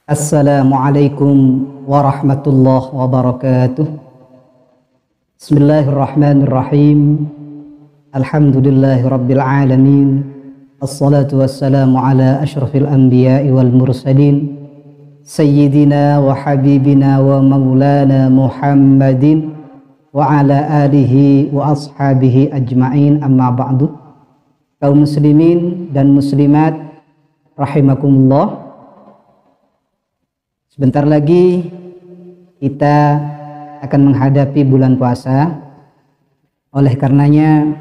Assalamualaikum warahmatullahi wabarakatuh. Bismillahirrahmanirrahim. Alhamdulillahi rabbil alamin. Assalatu wassalamu ala ashrafil anbiya'i wal mursalin Sayyidina wa habibina wa maulana Muhammadin wa ala alihi wa ashabihi ajma'in, amma ba'du. Kaum muslimin dan muslimat rahimakumullah, sebentar lagi kita akan menghadapi bulan puasa. Oleh karenanya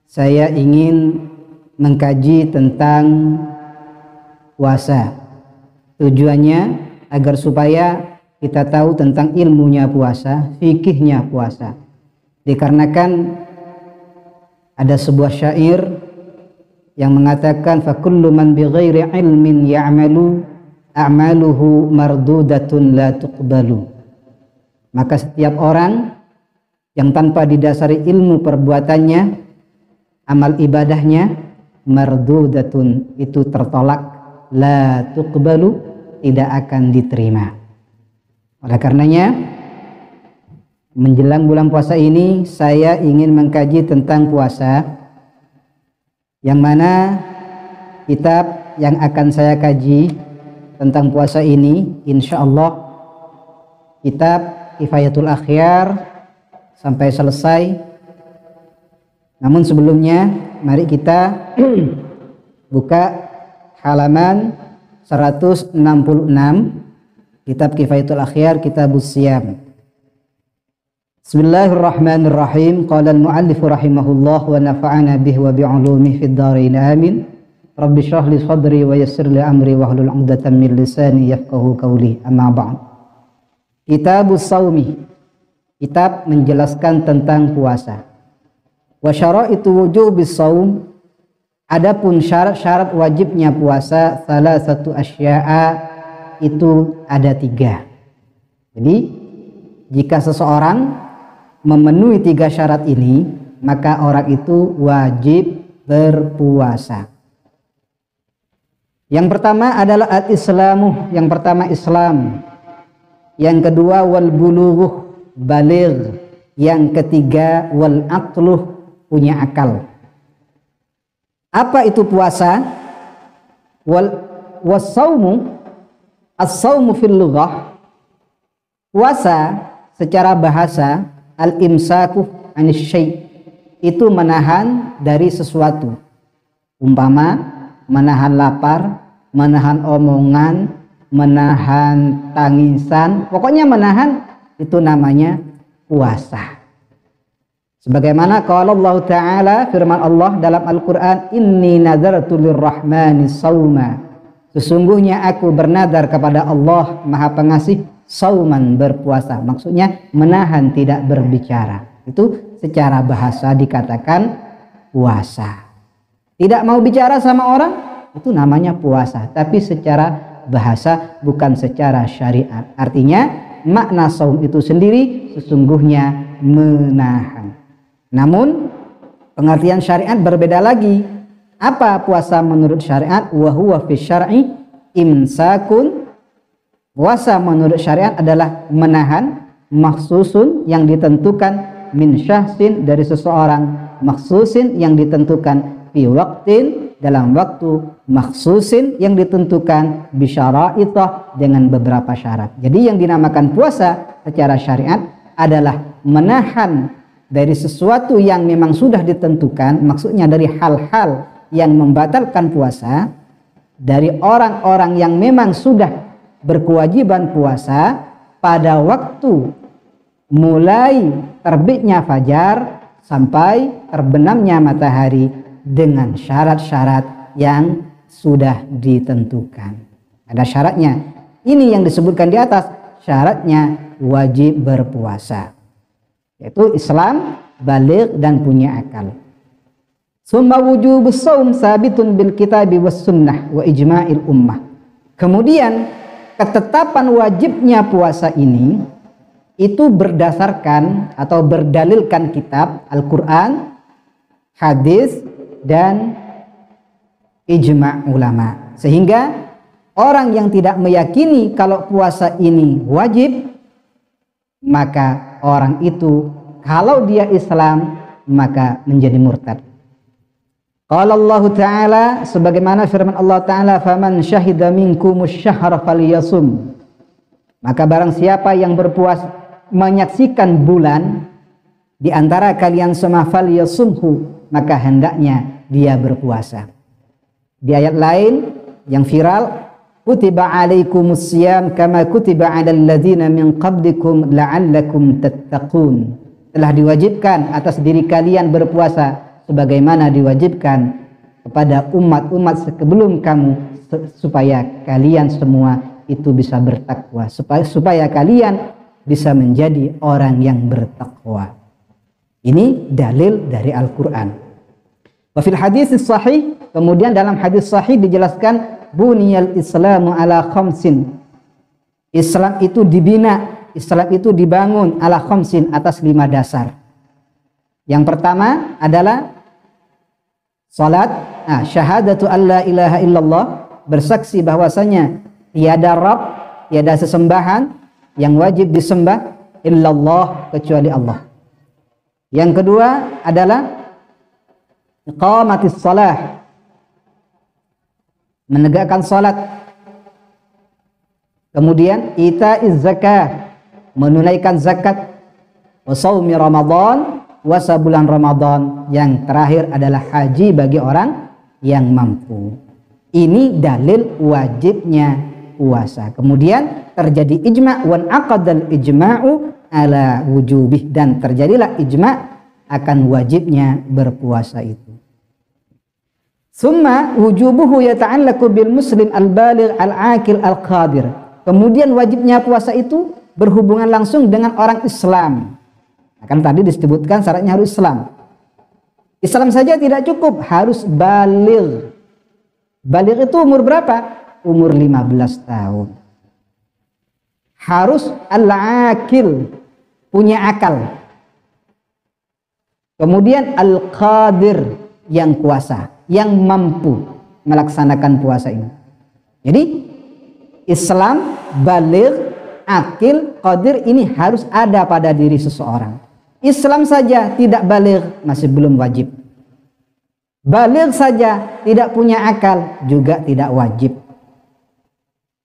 saya ingin mengkaji tentang puasa. Tujuannya agar supaya kita tahu tentang ilmunya puasa, fikihnya puasa. Dikarenakan ada sebuah syair yang mengatakan fakullu man bighairi ilmin ya'malu a'maluhu mardudatun la tuqbalu. Maka setiap orang yang tanpa didasari ilmu perbuatannya, amal ibadahnya mardudatun, itu tertolak, la tuqbalu, tidak akan diterima. Oleh karenanya menjelang bulan puasa ini saya ingin mengkaji tentang puasa, yang mana kitab yang akan saya kaji tentang puasa ini insya Allah kitab Kifayatul Akhyar sampai selesai. Namun sebelumnya mari kita buka halaman 166 kitab Kifayatul Akhyar, Kitabus Shiyam. Bismillahirrahmanirrahim. Qala al-mu'allif rahimahullah wa nafa'ana bihi wa bi'ulumihi fid dharain amin. Rabbi shrah li sadri wa yassir li amri wahlul 'uqdatam min lisani yafqahu qawli. Amma ba'd. Kitabus Shaumi, kitab menjelaskan tentang puasa. Wa syara'itu wujubis shaum, adapun syarat-syarat wajibnya puasa, salah satu asya'a, itu ada 3. Jadi jika seseorang memenuhi 3 syarat ini, maka orang itu wajib berpuasa. Yang pertama adalah al-islamu, yang pertama Islam. Yang kedua wal bulugh, baligh. Yang ketiga wal aqluh, punya akal. Apa itu puasa? Was-saumu, as-saumu fil lughah, puasa secara bahasa al-imsaku anis syai', itu menahan dari sesuatu. Umpama menahan lapar, menahan omongan, menahan tangisan, pokoknya menahan, itu namanya puasa. Sebagaimana qala Allah Ta'ala, firman Allah dalam Al-Quran, inni nadartu lirrahmani sauma, sesungguhnya aku bernadar kepada Allah Maha Pengasih, sauman, berpuasa. Maksudnya menahan, tidak berbicara. Itu secara bahasa dikatakan puasa. Tidak mau bicara sama orang, itu namanya puasa. Tapi secara bahasa, bukan secara syariat. Artinya makna saum itu sendiri sesungguhnya menahan. Namun pengertian syariat berbeda lagi. Apa puasa menurut syariat? Wa huwa fi syar'i imsakun. Puasa menurut syariat adalah menahan, makhsusun, yang ditentukan, min syahsin, dari seseorang, makhsusin, yang ditentukan, fi waqtin, dalam waktu, makhsusin, yang ditentukan, bisyara'itah, dengan beberapa syarat. Jadi yang dinamakan puasa secara syariat adalah menahan dari sesuatu yang memang sudah ditentukan, maksudnya dari hal-hal yang membatalkan puasa, dari orang-orang yang memang sudah berkewajiban puasa pada waktu mulai terbitnya fajar sampai terbenamnya matahari, dengan syarat-syarat yang sudah ditentukan. Ada syaratnya. Ini yang disebutkan di atas, syaratnya wajib berpuasa, yaitu Islam, baligh, dan punya akal. Summa wujubus shaum sabitun bil kitabi was sunnah wa ijma'il ummah. Kemudian ketetapan wajibnya puasa ini itu berdasarkan atau berdalilkan kitab Al-Quran, hadis, dan ijma' ulama. Sehingga orang yang tidak meyakini kalau puasa ini wajib, maka orang itu kalau dia Islam maka menjadi murtad. Qala Allah Ta'ala, sebagaimana firman Allah Ta'ala, faman syahida minkumus syahra falyasum. Maka barang siapa yang berpuasa menyaksikan bulan di antara kalian semua, falyasumhu, maka hendaknya dia berpuasa. Di ayat lain yang viral, kutiba alaikumus siyam kama kutiba alal ladzina min qablikum la'allakum tattaqun. Telah diwajibkan atas diri kalian berpuasa sebagaimana diwajibkan kepada umat-umat sebelum kamu, supaya kalian semua itu bisa bertakwa, supaya kalian bisa menjadi orang yang bertakwa. Ini dalil dari Al-Quran. Wa fil hadis sahih, kemudian dalam hadis sahih dijelaskan, buniyal islamu ala khamsin. Islam itu dibina, Islam itu dibangun ala khamsin, atas 5 dasar. Yang pertama adalah salat, syahadatu alla ilaha illallah, bersaksi bahwasanya tiada Rabb, tiada sesembahan yang wajib disembah illallah, kecuali Allah. Yang kedua adalah iqamatis shalah, menegakkan salat. Kemudian itaiz zakah, menunaikan zakat. Wa shaumi Ramadan, puasa bulan Ramadan. Yang terakhir adalah haji bagi orang yang mampu. Ini dalil wajibnya puasa. Kemudian terjadi ijma' wan aqadal ijma'u ala wujubih, dan terjadilah ijma' akan wajibnya berpuasa itu. Summa wujubuhu yata'allaqu bil muslim al-baligh al-aqil al-qadir. Kemudian wajibnya puasa itu berhubungan langsung dengan orang Islam. Kan tadi disebutkan syaratnya harus Islam. Islam saja tidak cukup, harus baligh. Baligh itu umur berapa? Umur 15 tahun. Harus al-aqil, punya akal. Kemudian al-qadir, yang kuasa, yang mampu melaksanakan puasa ini. Jadi Islam, baligh, akil, qadir, ini harus ada pada diri seseorang. Islam saja tidak baligh, masih belum wajib. Baligh saja tidak punya akal, juga tidak wajib.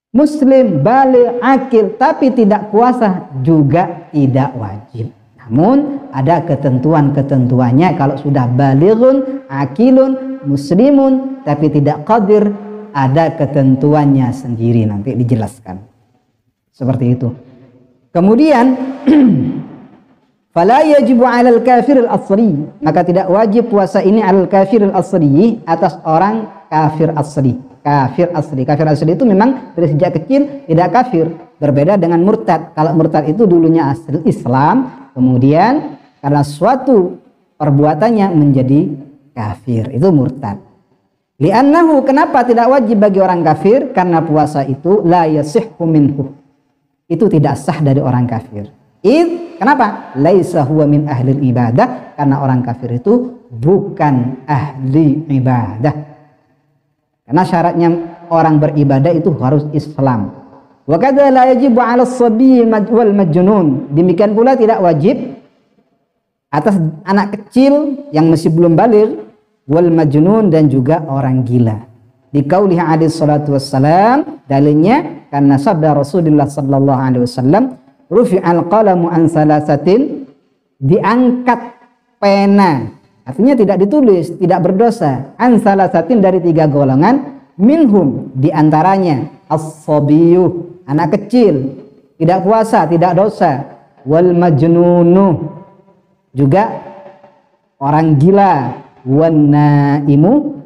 Muslim, baligh, akil, tapi tidak puasa, juga tidak wajib. Namun ada ketentuan-ketentuannya. Kalau sudah balighun, akilun, muslimun, tapi tidak qadir, ada ketentuannya sendiri, nanti dijelaskan. Seperti itu. Kemudian fala yajibu 'alal kafir al-asri, maka tidak wajib puasa ini 'alal kafir al-asri, atas orang kafir asri. Kafir asri. Kafir asri itu memang dari sejak kecil tidak kafir, berbeda dengan murtad. Kalau murtad itu dulunya asli Islam, kemudian karena suatu perbuatannya menjadi kafir, itu murtad. Li'annahu, kenapa tidak wajib bagi orang kafir? Karena puasa itu la yasihhu minhu, itu tidak sah dari orang kafir. Kenapa? Laisa huwa min ahli ibadah, karena orang kafir itu bukan ahli ibadah. Karena syaratnya orang beribadah itu harus Islam. Wa kadza la yajibu 'ala as-sabi wal majnun, demikian pula tidak wajib atas anak kecil yang masih belum baligh, wal majnun, dan juga orang gila. Di qaulihi alaihi salatu wassalam, dalilnya karena sabda Rasulullah sallallahu alaihi wasallam, rufi'al qalamu an salasatin, diangkat pena, artinya tidak ditulis, tidak berdosa, an salasatin, dari 3 golongan, minhum, diantaranya as-sabiyyu, anak kecil, tidak puasa, tidak dosa, wal majnunu, juga orang gila, wan naimu,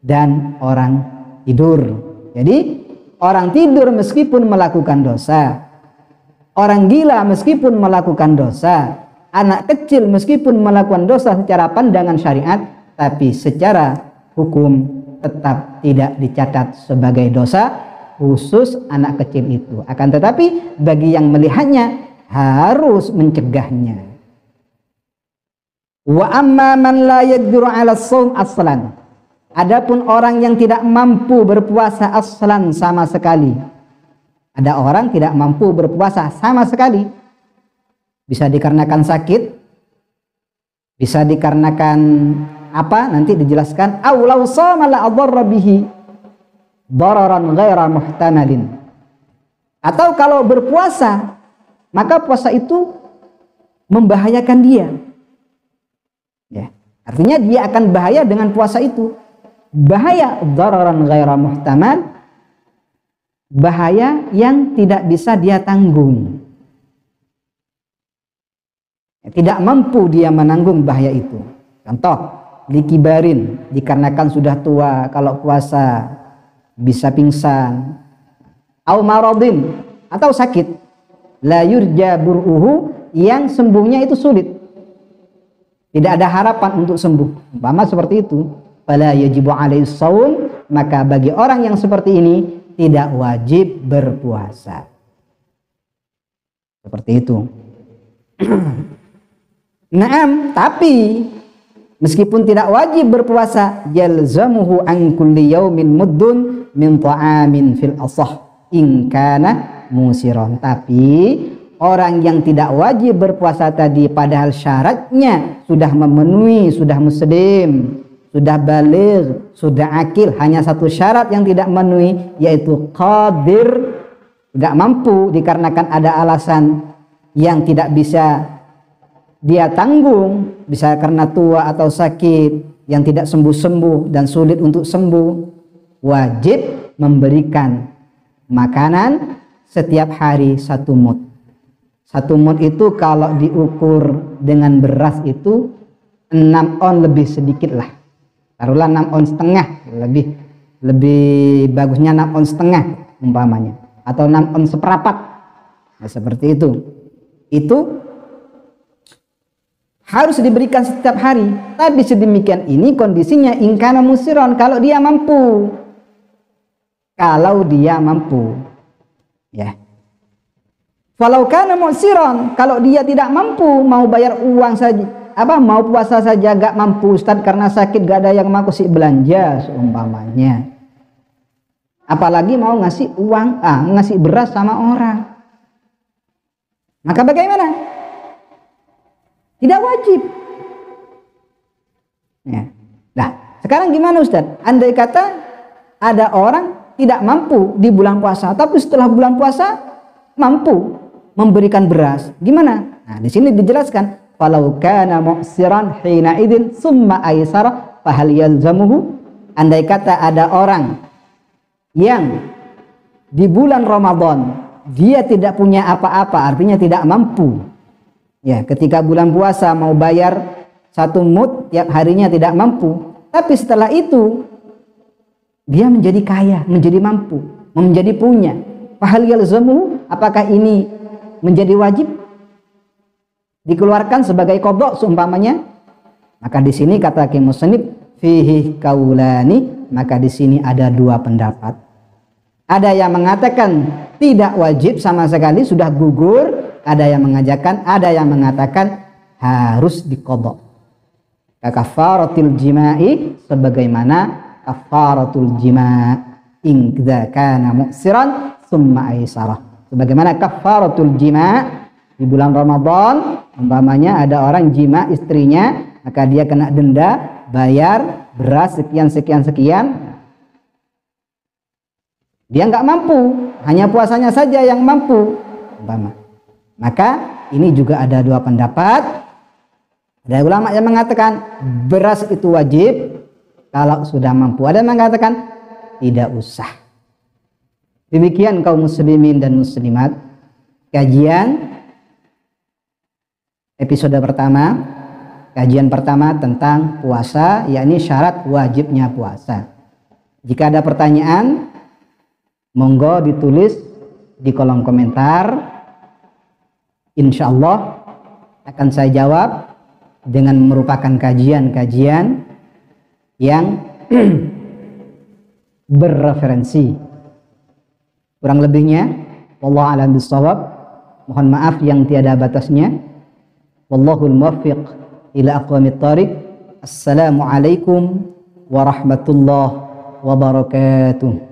dan orang tidur. Jadi orang tidur meskipun melakukan dosa, orang gila meskipun melakukan dosa, anak kecil meskipun melakukan dosa secara pandangan syariat, tapi secara hukum tetap tidak dicatat sebagai dosa, khusus anak kecil itu. Akan tetapi bagi yang melihatnya harus mencegahnya. Wa amma man la yaqdiru 'ala shaum aslan. Adapun orang yang tidak mampu berpuasa aslan sama sekali. Ada orang tidak mampu berpuasa sama sekali. Bisa dikarenakan sakit, bisa dikarenakan apa? Nanti dijelaskan. Aw law shama la adarra bihi dararan ghaira muhtamalin. Atau kalau berpuasa, maka puasa itu membahayakan dia. Ya, artinya dia akan bahaya dengan puasa itu. Bahaya dararan ghaira muhtamal, bahaya yang tidak bisa dia tanggung. Tidak mampu dia menanggung bahaya itu. Contoh, likibarin, dikarenakan sudah tua, kalau puasa bisa pingsan. Au maradin, atau sakit. La yurja bur'uhu, yang sembuhnya itu sulit. Tidak ada harapan untuk sembuh. Umpama seperti itu. Fala yajibu alaihi shaum, maka bagi orang yang seperti ini tidak wajib berpuasa. Seperti itu. Naam, tapi meskipun tidak wajib berpuasa, yalzamuhu an kulli yaumin muddun min ta'amin fil asah in kana musiron. Tapi orang yang tidak wajib berpuasa tadi padahal syaratnya sudah memenuhi, sudah muslim, sudah baligh, sudah akil, hanya satu syarat yang tidak memenuhi, yaitu qadir, tidak mampu dikarenakan ada alasan yang tidak bisa dia tanggung, bisa karena tua atau sakit yang tidak sembuh-sembuh dan sulit untuk sembuh, wajib memberikan makanan setiap hari 1 mud. 1 mud itu kalau diukur dengan beras itu 6 on lebih sedikit lah. Taruhlah 6 on setengah, lebih bagusnya 6 on setengah umpamanya, atau 6 on seperempat. Nah, seperti itu. Itu harus diberikan setiap hari. Tapi sedemikian ini kondisinya ingkana musiron, kalau dia mampu. Kalau dia mampu. Ya. Walau kana musiron, kalau dia tidak mampu, mau bayar uang saja, mau puasa saja gak mampu Ustaz karena sakit, gak ada yang mau kasih belanja seumpamanya. Apalagi mau ngasih uang, ngasih beras sama orang. Maka bagaimana? Tidak wajib. Ya. Nah, sekarang gimana Ustaz? Andai kata ada orang tidak mampu di bulan puasa, tapi setelah bulan puasa mampu memberikan beras, gimana? Nah, di sini dijelaskan, falau kana mu'siran hina idin summa aisara fahal yalzamuhu. Andai kata ada orang yang di bulan Ramadan dia tidak punya apa-apa, artinya tidak mampu. Ya, ketika bulan puasa mau bayar 1 mud tiap harinya tidak mampu, tapi setelah itu dia menjadi kaya, menjadi mampu, menjadi punya. Fahal yalzamuhu, apakah ini menjadi wajib dikeluarkan sebagai qadha seumpamanya? Maka di sini kata Ki Musannif fihi kaulani, maka di sini ada 2 pendapat. Ada yang mengatakan tidak wajib sama sekali, sudah gugur. Ada yang mengatakan harus diqadha. Kafaratul jima'i, sebagaimana kafaratul jima' in idza kana mu'siran summa aisarah. Sebagaimana kafaratul jima' di bulan Ramadan, umpamanya ada orang jima istrinya, maka dia kena denda, bayar beras sekian. Dia nggak mampu, hanya puasanya saja yang mampu, umpama. Maka ini juga ada 2 pendapat. Ada ulama yang mengatakan beras itu wajib kalau sudah mampu. Ada yang mengatakan tidak usah. Demikian kaum muslimin dan muslimat, kajian episode pertama, kajian pertama tentang puasa, yakni syarat wajibnya puasa. Jika ada pertanyaan, monggo ditulis di kolom komentar. Insya Allah akan saya jawab dengan merupakan kajian-kajian yang berreferensi. Kurang lebihnya, wallahu a'lam bishawab. Mohon maaf yang tiada batasnya. Wallahul muwaffiq ila aqwamit thariq. Assalamualaikum warahmatullahi wabarakatuh.